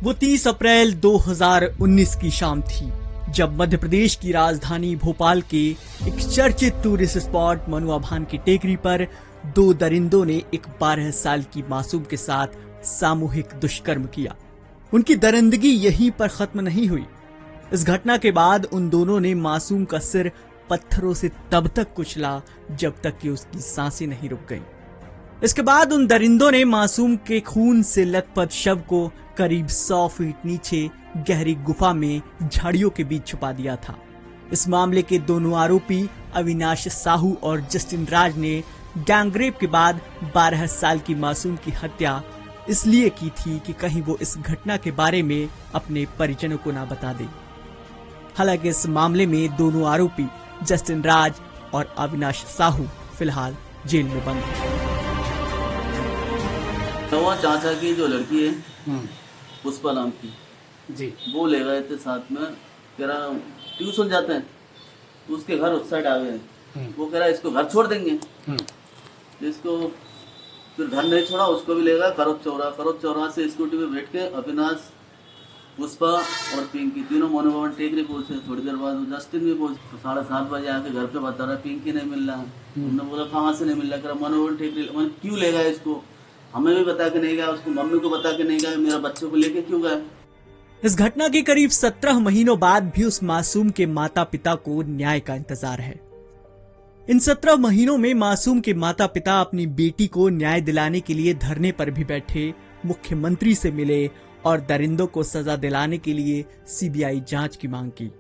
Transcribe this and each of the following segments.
वो 30 अप्रैल 2019 की शाम थी जब मध्य प्रदेश की राजधानी भोपाल के एक चर्चित टूरिस्ट स्पॉट मनुआ भान की टेकरी पर दो दरिंदों ने एक 12 साल की मासूम के साथ सामूहिक दुष्कर्म किया। उनकी दरिंदगी यहीं पर खत्म नहीं हुई। इस घटना के बाद उन दोनों ने मासूम का सिर पत्थरों से तब तक कुचला जब तक कि उसकी सांसें नहीं रुक गईं। इसके बाद उन दरिंदों ने मासूम के खून से लथपथ शव को करीब 100 फीट नीचे गहरी गुफा में झाड़ियों के बीच छुपा दिया था। इस मामले के दोनों आरोपी अविनाश साहू और जस्टिन राज ने गैंगरेप के बाद 12 साल की मासूम की हत्या इसलिए की थी कि कहीं वो इस घटना के बारे में अपने परिजनों को ना बता दे। हालांकि इस मामले में दोनों आरोपी जस्टिन राज और अविनाश साहू फिलहाल जेल में बंद हैं। वो चाचा की जो लड़की है पुष्पा नाम की जी, वो ले गए थे साथ में, कह रहा ट्यूशन जाते हैं तो उसके घर उस साइड आ गए। वो कह रहा इसको घर छोड़ देंगे, इसको फिर घर नहीं छोड़ा, उसको भी ले गया करोच चौरा से स्कूटी में बैठ के अविनाश, पुष्पा और पिंकी तीनों मनोभवन टेकरी पहुंचे। थोड़ी देर बाद जस्टिन भी पहुंचे तो 7:30 बजे आके घर पे बता रहा पिंकी नहीं मिल रहा। हमने बोला कहाँ से नहीं मिल रहा, मनोभवन टेकरी। मैंने क्यों ले गया इसको, हमें भी बता के नहीं गया, उसको मम्मी को बता के नहीं गया, मेरा बच्चों को लेके क्यों गया। इस घटना के करीब 17 महीनों बाद भी उस मासूम के माता पिता को न्याय का इंतजार है। इन 17 महीनों में मासूम के माता पिता अपनी बेटी को न्याय दिलाने के लिए धरने पर भी बैठे, मुख्यमंत्री से मिले और दरिंदों को सजा दिलाने के लिए सीबीआई जांच की मांग की।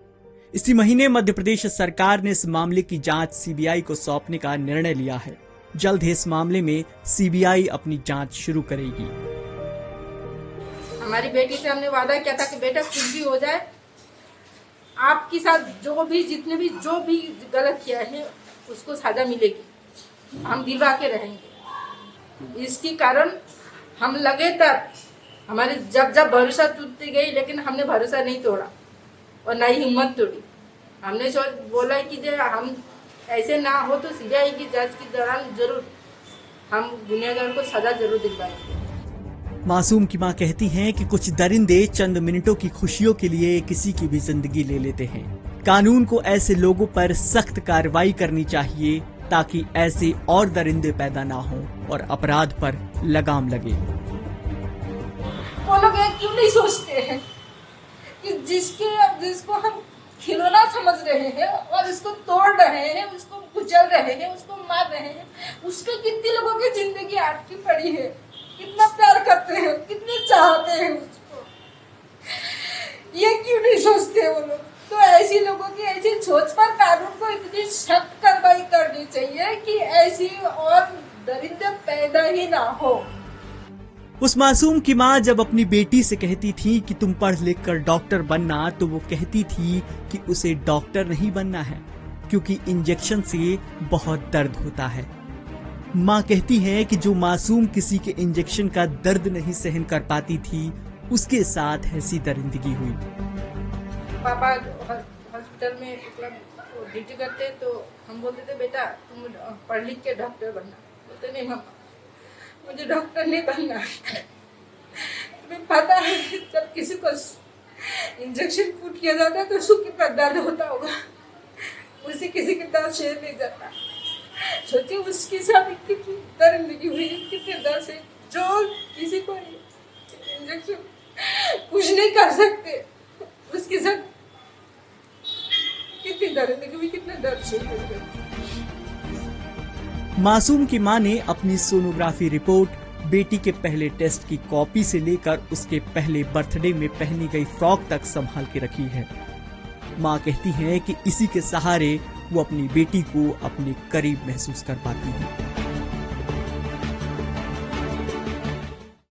इसी महीने मध्य प्रदेश सरकार ने इस मामले की जांच सीबीआई को सौंपने का निर्णय लिया है। जल्द ही इस मामले में सीबीआई अपनी जांच शुरू करेगी। हमारी बेटी से हमने वादा किया था कि बेटा कुछ भी हो जाए, आपके साथ जो भी गलत किया है उसको सजा मिलेगी, हम दिलवा के रहेंगे। इसके कारण हम लगातार हमारे जब भरोसा टूटती गई, लेकिन हमने भरोसा नहीं तोड़ा और ना ही हिम्मत तोड़ी। हमने बोला कि जो हम ऐसे ना हो तो सीबीआई की जांच के दौरान जरूर हम गुनहगार को सजा जरूर दिलवाएंगे। मासूम की मां कहती हैं कि कुछ दरिंदे चंद मिनटों की खुशियों के लिए किसी की भी जिंदगी ले लेते हैं। कानून को ऐसे लोगों पर सख्त कार्रवाई करनी चाहिए ताकि ऐसे और दरिंदे पैदा ना हो और अपराध पर लगाम लगे। वो लोग क्यों नहीं सोचते हैं कि जिसको हम खिलौना समझ रहे हैं और इसको तोड़ रहे हैं, उसको कुचल रहे हैं, उसको मार रहे हैं, उसके कितने लोगों की जिंदगी अटकी पड़ी है, कितना प्यार करते हैं, कितने चाहते हैं उसको, ये क्यों नहीं सोचते वो लोग। तो ऐसी लोगों की ऐसी सोच पर कानून को इतनी सख्त कार्रवाई करनी चाहिए कि ऐसी और दरिंदे पैदा ही ना हो। उस मासूम की मां जब अपनी बेटी से कहती थी कि तुम पढ़ लिख कर डॉक्टर बनना, तो वो कहती थी कि उसे डॉक्टर नहीं बनना है क्योंकि इंजेक्शन से बहुत दर्द होता है। मां कहती है कि जो मासूम किसी के इंजेक्शन का दर्द नहीं सहन कर पाती थी, उसके साथ ऐसी दरिंदगी हुई। पापा हॉस्पिटल में ड्यूटी करते तो हम बोलते थे बेटा तुम पढ़ लिख के डॉक्टर बनना, बोलते नहीं मम्मा मुझे डॉक्टर नहीं बनना। तुम्हें पता है जब किसी को इंजेक्शन पुट किया जाता है तो उसको कितना दर्द होता होगा, उसे किसी के दर्द शेयर नहीं जाता। सोचिए उसके साथ कितनी दरिंदगी हुई, कितने दर्द से जो किसी को इंजेक्शन कुछ नहीं कर सकते, उसके साथ कितनी दरिंदगी हुई, कितने दर्द से हुई। मासूम की मां ने अपनी सोनोग्राफी रिपोर्ट, बेटी के पहले टेस्ट की कॉपी से लेकर उसके पहले बर्थडे में पहनी गई फ्रॉक तक संभाल के रखी है। मां कहती है कि इसी के सहारे वो अपनी बेटी को अपने करीब महसूस कर पाती है।